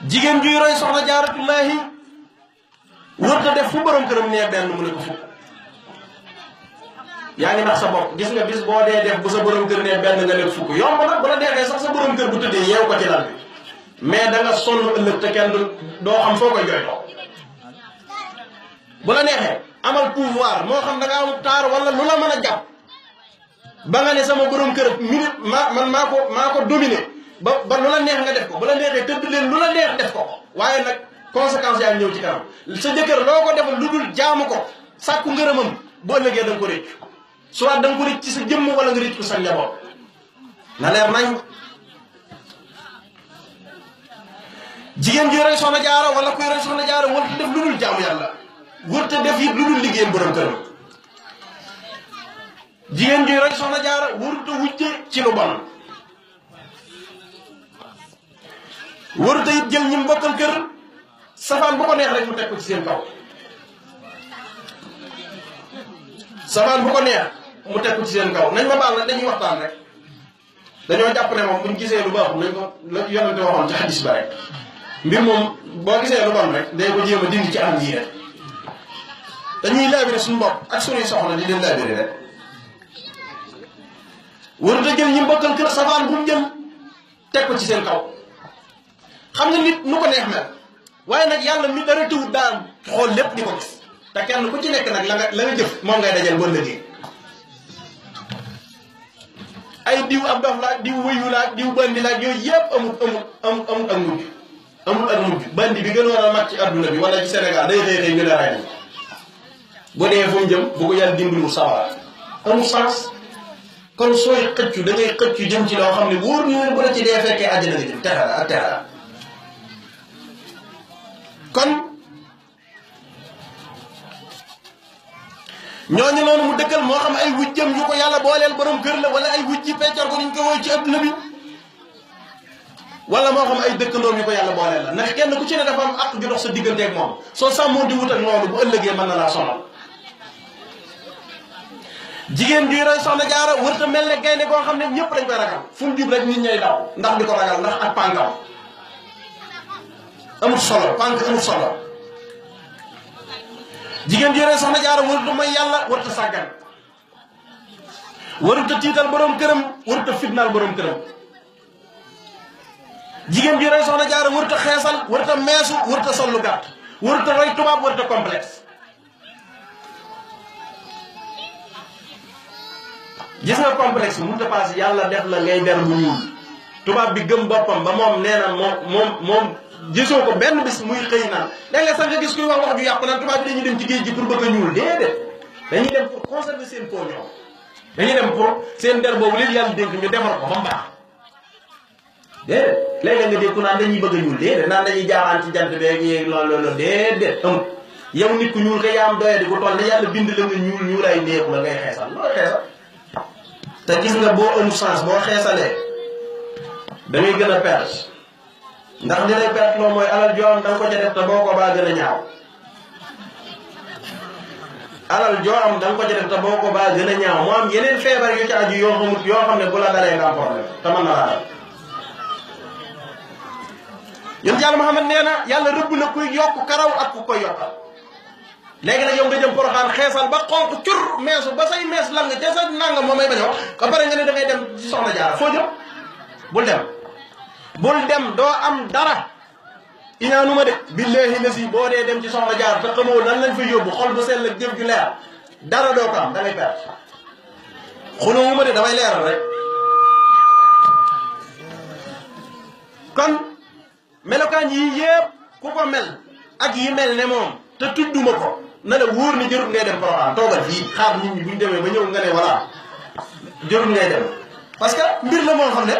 jigéen juy roy soxna jaaratullaahi wërta def fu borom këram nee benn mu ne ko fukk. yaa ngi nax sa bopp. gis nga bis boo dee def bu sa borom kër nee benn nga nekk fukk yomb nag bu la neexee sax sa borom kër bu tëddee yeew ko ci lal bi mais da nga sonn ëllëg te kenn doo xam foo koy jooytoo. bu la neexee amal pouvoir moo xam da nga amul taar wala lu la mën a jàpp ba nga ne sama borom kër minute man maa ko dominé ba lu la neex nga def ko bu la neexee tëdd leen lu la neex def ko waaye nag conséquence yaa ngi ñëw ci kanam sa jëkkër loo ko defal lu dul jaamu ko sàkku ngërëmam boo ëllëgee da nga ko réccu soit da nga ko réccu ci sa jëmm wala nga réccu ko sa njaboot na leer nañ. jigéen ji roy soxna jaara wala kuy roy soxna jaara warut def lu dul jaamu yàlla warut def it lu dul liggéeyam borom këram. jigéen ji roy soxna jaara warut a wujje ci lu bon warut a it jël ñi mbokkal kër safaan bu ko neex rek mu teg ko ci seen kaw. safaan bu ko neex mu teg ko ci seen kaw nañ ma baal nag dañuy waxtaan rek dañoo jàpp ne moom buñ gisee lu baaxul nañ ko la yonente waxoon ci xadis ba rek mbir moom boo gisee lu bon rek day ko jéem a dindi ci am yii rek dañuy laabire suñu bopp ak suñuy soxla di leen laabire rek warut a jël ñi mbokkal kër safaan bu mu jël teg ko ci seen kaw. xam nga nit nu ko neex mel waaye nag yàlla mi dara tëwut daan xool lépp di ko gis te kenn ku ci nekk nag la nga jëf moom ngay dajal bon liggéey. ay diw ab dof laak diw wëyu laak diw bandi laak yooyu yëpp amul ak mujj amul ak mujj bandi bi gën war a mag ci adduna bi wala ci Sénégal day xëy ñu ne ray bu dee fu mu jëm bu ko yàlla dimbalu sawara amul sens. kon sooy xëccu da ngay xëccu jëm ci loo xam ne wóor na bu la ci dee fekkee àjjana nga jëm texala ak texala. kon ñooñu noonu mu dëkkal moo xam ay wujjam yu ko yàlla booleel borom kër la wala ay wujji peccar ko niñ ko woy ci adduna bi wala moo xam ay dëkkandoom yu ko yàlla booleel la ndax kenn ku ci ne dafa am àq ju dox sa digganteeg moom soo sàmmoo di wut ak loolu bu ëllëgee mën na laa sonal. jigéen juy roy soxna jaara wërta mel ne gaynde koo xam ne ñëpp dañ koy ragal fu mu jub rek nit ñay daw ndax di ko ragal ndax ak pànkam amul solo pànk amul solo. jigéen juy roy soxna jaara wërta mooy yàlla wërta sàggan wërta tiital borom këram wërta fitnaal borom këram. jigéen juy roy soxna jaara wërta xeesal wërta meesu wërta sollu gàtt wërta roy tubaab wërta complexe. gis nga complexe bi mënut a passé yàlla def la ngay der bu ñuul tubaab bi gëm boppam ba moom nee na moom gisoo ko benn bis muy xëy naan léeg-léeg sax nga gis kuy wax ju yàqu naan tubaab bi dañuy dem ci géej gi pour bëgg a ñuul déedéet dañuy dem pour conserver seen peau ñoom dañuy dem pour seen der boobu léegi yàlla dénk ñu defar ko ba mu baax déedéet léeg-léeg nga dégg ku naan dañuy bëgg a ñuul déedéet naan dañuy jaaxaan ci jant beeg yeeg loolu déedéet amul yow nit ku ñuul ka yaa am doye di ko toll ne yàlla bind la nga ñuul ay neexu la ngay xeesal looy xeesal. te gis nga boo amul sens boo xeesalee da ngay gën a perte ndax li lay perte loo mooy alal joo am da nga ko ca def te boo ko baa gën a ñaaw alal joo am da nga ko ca def te boo ko baa gën a ñaaw moo am yeneen feebar yu ci aju yoo xamut yoo xam ne bu la dalee nga am problème te mën na laa dal. yéen yàlla Muhammad nee na yàlla rëbb na kuy yokk karaw ak ku koy yokkal. léegi nag yow nga jëm Porokhane xeesal ba xonq cur meesu ba say mees lang ca sa nangam moom may bañ a wax ba pare nga ne dangay dem ci soxna jaara foo jëm bul dem doo am dara inaanuma de billahi na si boo dee dem ci soxna jaara te xamoo nan lañ fa yóbbu xol bu sell ak jëf ju leer dara doo ko am dangay perte xulóowuma de damay leeral rek. kon melokaan yii yëpp ku ko mel ak yi mel ne moom te tudduma ko na la wóor ni jërul ngay dem Porokhane toogal fii xaar nit ñi buñ demee ba ñëw nga ne voilà jërul ngay dem parce que mbir la moo xam ne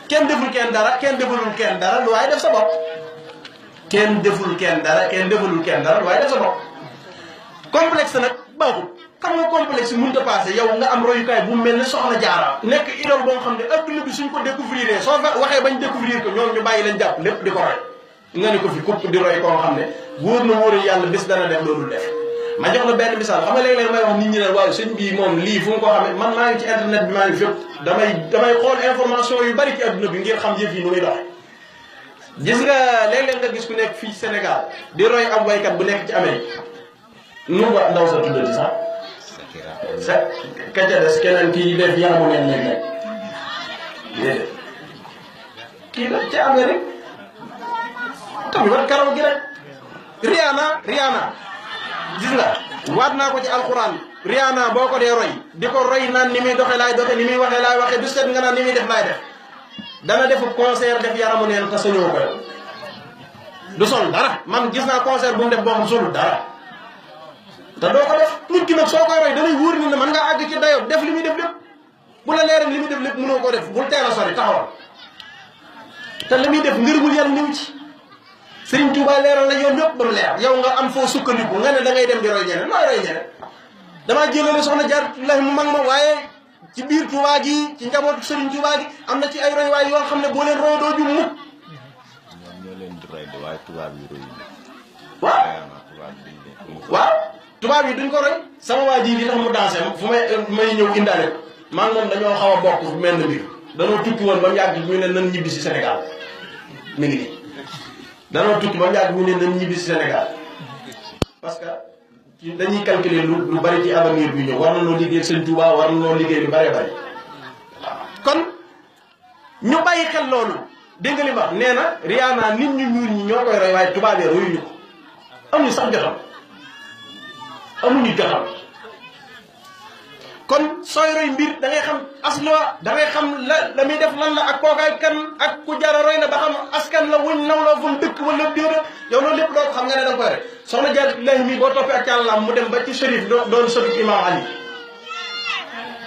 kenn deful kenn dara kenn defulul kenn dara lu waaye def sa bopp kenn deful kenn dara kenn defulul kenn dara lu waaye def sa bopp. complexe nag baaxul xam nga complexe mënut a passé yow nga am royukaay bu mel ne soxna jaara nekk idole boo xam ne adduna bi suñ ko découvrir soo waxee bañ découvrir ko ñoom ñu bàyyi leen jàpp lépp di ko roy nga ne ko fi kupp di roy koo xam ne wóor na wóor yàlla bés dana def loolu def ma jox la benn misaal xam nga léeg-léeg may wax nit ñi ne waaw sëñ bi moom lii fu mu ko xamee man maa ngi ci internet bi maa ngi fépp damay xool information yu bari ci adduna bi ngir xam yëf yi nu muy doxe gis nga léeg-léeg nga gis ku nekk fii Sénégal di roy ab waykat bu nekk ci Amérique nu ba ndaw sa tuddati sax sa ka ca des keneen kii def yaramu neen léeg-léeg déedéet kii la ca Amérique tamit wat karaw gi rek Rihanna gis nga waat naa ko ci alxuraan Rihanna boo ko dee roy di ko roy naan ni muy doxe laay doxe ni muy waxee laay waxee du set nga naan ni muy def laay def dana def concert def yaramu neen te sañoo ko du sol dara man gis naa concert bu mu def boo xam solul dara te doo ko def nit ki nag soo koy roy danay wóor ni ne mën ngaa àgg ci dayoo def li muy def lépp bu la leeral li muy def lépp mënoo ko def bul teel a sori taxawal te li muy def ngërëmul yàlla niw ci Sëriñ Tuubaa leeral la yoon yëpp ba mu leer yow nga am foo sukkandiku nga ne da ngay dem di roy ñeneen nooy roy ñeneen damaa jëlale soxna Jaaratullaahi mu mag ma waaye ci biir Tuubaa gi ci njabootu Sëriñ Tuubaa gi am na ci ay roy waay yoo xam ne boo leen roy doo jum mukk ñoo leen di roy de waaye tubaab yi roy waaw tubaab yi duñ ko roy sama waa ji li tax mu dansé fu may ñëw indaale ko maa ngi moom dañoo xaw a bokk fu mel ne mbir danoo tukki woon ba mu yàgg ñu ne nan ñibbi si Sénégal mi ngi nii danoo tukki ba mu yàgg ñu ne nan ñibbi si Sénégal parce que dañuy calculer lu bari ci avenir bi ñëw war na noo liggéey Sëñ Tuubaa war na noo liggéey lu bari bari kon ñu bàyyi xel loolu dégg nga li wax nee na Rihanna nit ñu ñuul ñi ñoo koy roy waaye tubaab yi royuñu ko amuñu sax jotam amuñu jotam kon sooy roy mbir da ngay xam asluwa da ngay xam la muy def lan la ak kookaay kan ak ku jara roy na ba xam askan la wuñ naw la fu mu dëkk wala déedéet yow loolu lépp doo xam nga ne da nga koy rek soxna Jaaratullaahi mi boo toppee ak càllaam mu dem ba ci Chérif doon sëtu Imam Ali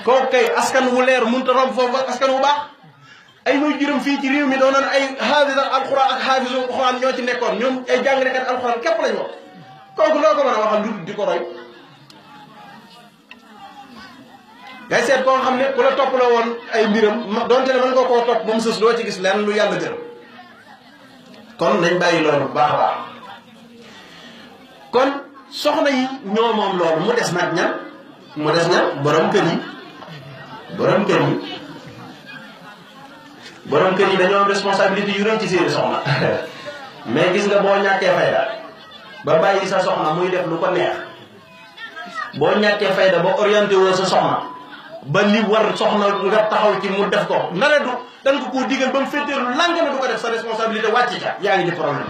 kooku kay askan wu leer mënut a romb foofu askan wu baax ay muy juróom fii ci réew mi doon naan ay xaafis alxuraan ak xaafisu alxuraan ñoo ci nekkoon ñoom ay jàngalekat alxuraan képp lañ wax kooku loo ko mën a waxal lu di ko roy ngay seet koo xam ne ku la topp la woon ay mbiram donte ne mën nga koo topp ba mu sës doo ci gis lenn lu yàlla gërëm kon nañ bàyyi loolu bu baax a baax kon soxna yi ñoo moom loolu mu des nag ñan mu des ñan borom kër yi borom kër yi borom kër yi dañoo am responsabilité yu rëy ci seeni soxna mais gis nga boo ñàkkee fayda ba bàyyi sa soxna muy def lu ko neex boo ñàkkee fayda ba orienté woo sa soxna ba li war soxna nga taxaw ci mu def ko nare du da nga ko digal ba mu féeteelu làng na du ko def sa responsabilité wàcc ca yaa ngi di problème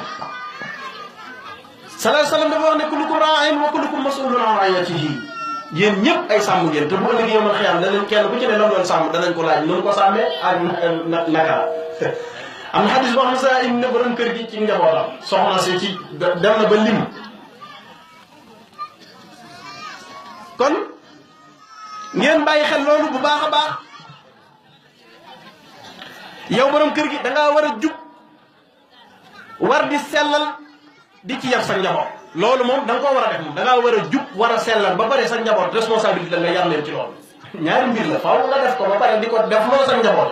sallallahu alayhi wa sallam dafa wax ne kullukum raa'in wa kullukum mas'ulun an ra'iyyatihi yéen ñëpp ay sàmm ngeen te bu ëllëgee yomal xiyaam danañ kenn ku ci ne la doon sàmm danañ ko laaj noonu ko sàmmee ak naka am na xadis boo xam ne saa indi ne borom kër gi ci njabootam soxna si ci dem na ba lim kon ngeen bàyyi xel loolu bu baax a baax yow borom kër gi da ngaa war a jub war di sellal di ci yar sa njaboot loolu moom da nga koo war a def moom da ngaa war a jub war a sellal ba pare sa njaboot responsabilité la nga yar leen ci loolu ñaari mbir la faaw nga def ko ba pare di ko def loo sa njaboot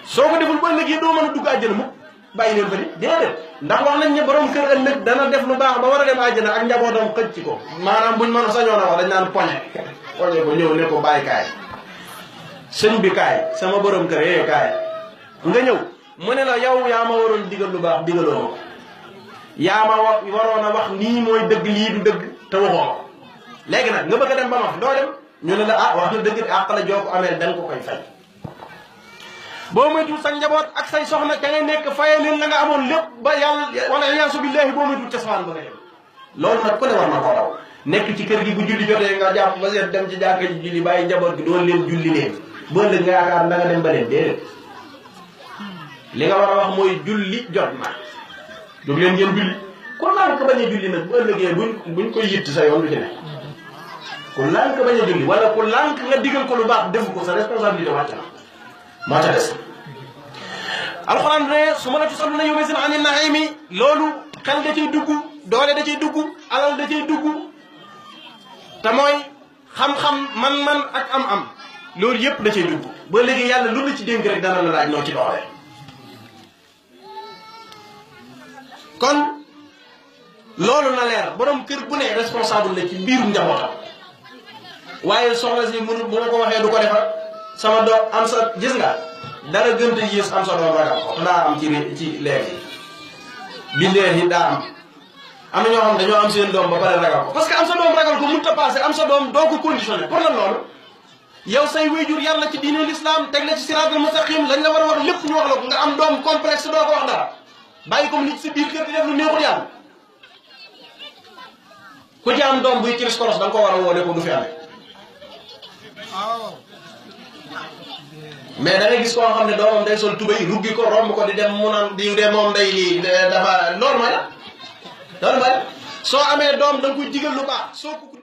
soo ko deful ba ëllëg doo mën a dugg àjjana mukk bàyyi leen fa di déedéet ndax wax nañ ne borom kër ëllëg dana def lu baax ba war a dem àjjana ak njabootam xëcc ko maanaam buñ mën a sañoon a wax dañ naan poñe ko ñëw ne ko bàyyi kaay sëñ bi kaay sama borom kër yee kaay nga ñëw mu ne la yow yaa ma waroon digal lu baax digaloo ma yaa ma waroon a wax nii mooy dëgg lii du dëgg te waxoo ko léegi nag nga bëgg a dem ba ma doo dem ñu ne la ah wax na dëgg àq la joo ko amee da nga ko koy fay boo moytuwul sa njaboot ak say soxna ka ngay nekk faye leen la nga amoon lépp ba yàlla wala iyaasu billaahi boo moytuwul ca safaan ba nga dem loolu nag ku ne war na koo daw nekk ci kër gi bu julli jotee nga jàpp ba seet dem ci jàkka ji julli bàyyi njaboot gi doon leen julli leen ba ëllëg nga yaakaar da nga dem ba leen déedéet li nga war a wax mooy julli jot na jóg leen ngeen julli ku lànk bañ a julli nag bu ëllëgee buñ koy yitt sa yoon du ci ne ku lànk bañ a julli wala ku lànk nga digal ko lu baax defu ko sa responsabilité wàcc na moo ca des alxuraan ne su ma la tusaluna yawma izin ani naimi loolu xel da ciy dugg doole da ciy dugg alal da ciy dugg te mooy xam-xam man-man ak am-am loolu yëpp da ciy dugg ba léegi yàlla lu la ci dénk rek dana la laaj noo ci doole kon loolu na leer borom kër bu ne responsable la ci biir njabootam waaye soxna si mënu bu ma ko waxee du ko defar sama doom am sa gis nga dara gënta yées am sa doom ragal ko daa am ci léegi bi léegi daa am na ñoo xam dañoo am seen doom ba pare ragal ko parce que am sa doom ragal ko mënut a passé am sa doom doo ko conditionné pour lan loolu yow say wéyjur yar la ci diine l'islam teg la ci siraatul mustaqim lañ la war a wax lépp ñu wax la ko nga am doom complexe doo ko wax dara bàyyi ko nit si biir kër di def lu neexul yàlla ku ci am doom buy kiris koros da nga ko war a woone ko du fi amee mais da ngay gis koo xam ne doomam day sol tubéy ruggi ko romb ko di dem mu naan di de moom day lii dafa loolu mooy la soo amee doom da nga koy digal lu baax soo ko